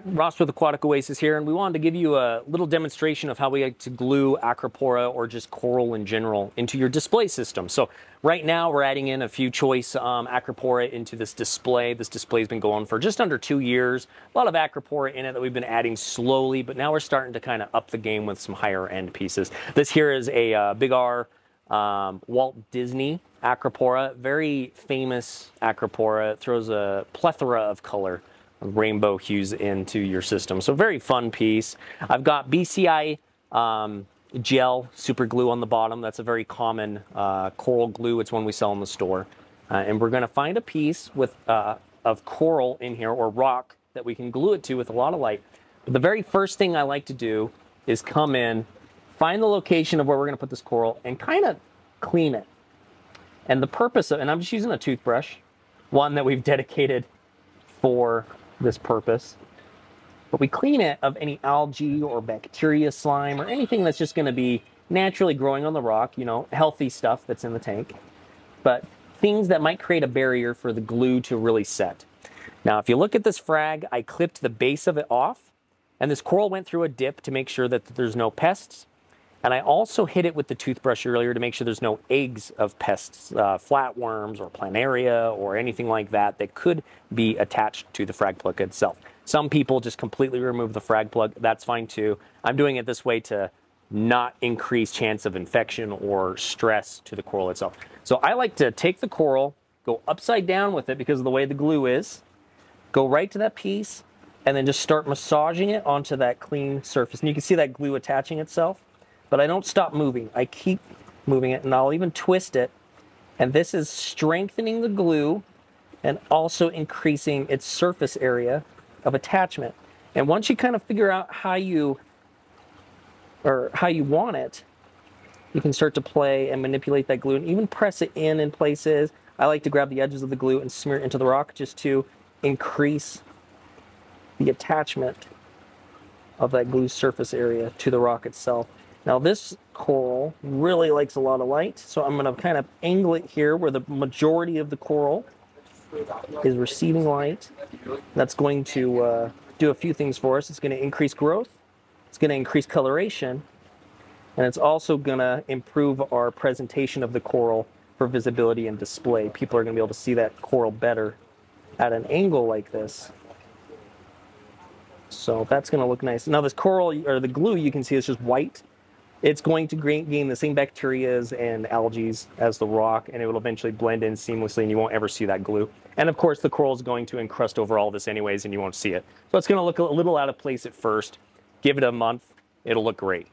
Ross with Aquatic Oasis here, and we wanted to give you a little demonstration of how we like to glue acropora or just coral in general into your display system. So right now we're adding in a few choice acropora into this display. This display's been going for just under 2 years. A lot of acropora in it that we've been adding slowly, but now we're starting to kind of up the game with some higher end pieces. This here is a Big R Walt Disney acropora, very famous acropora. It throws a plethora of color, rainbow hues into your system. So very fun piece. I've got BCI gel super glue on the bottom. That's a very common coral glue. It's one we sell in the store. And we're going to find a piece with of coral in here, or rock, that we can glue it to with a lot of light. But the very first thing I like to do is come in, find the location of where we're going to put this coral, and kind of clean it. And the purpose of, and I'm just using a toothbrush, one that we've dedicated for this purpose, but we clean it of any algae or bacteria, slime, or anything that's just going to be naturally growing on the rock, you know, healthy stuff that's in the tank, but things that might create a barrier for the glue to really set. Now, if you look at this frag, I clipped the base of it off, and this coral went through a dip to make sure that there's no pests. And I also hit it with the toothbrush earlier to make sure there's no eggs of pests, flatworms or planaria or anything like that that could be attached to the frag plug itself. Some people just completely remove the frag plug. That's fine too. I'm doing it this way to not increase chance of infection or stress to the coral itself. So I like to take the coral, go upside down with it because of the way the glue is, go right to that piece, and then just start massaging it onto that clean surface. And you can see that glue attaching itself. But I don't stop moving. I keep moving it, and I'll even twist it. And this is strengthening the glue and also increasing its surface area of attachment. And once you kind of figure out how you want it, you can start to play and manipulate that glue and even press it in places. I like to grab the edges of the glue and smear it into the rock just to increase the attachment of that glue surface area to the rock itself. Now this coral really likes a lot of light, so I'm going to kind of angle it here where the majority of the coral is receiving light. That's going to do a few things for us. It's going to increase growth, it's going to increase coloration, and it's also going to improve our presentation of the coral for visibility and display. People are going to be able to see that coral better at an angle like this. So that's going to look nice. Now this coral, or the glue, you can see it's just white. It's going to gain the same bacterias and algae as the rock, and it will eventually blend in seamlessly, and you won't ever see that glue. And of course, the coral is going to encrust over all this anyways, and you won't see it. So it's going to look a little out of place at first. Give it a month, it'll look great.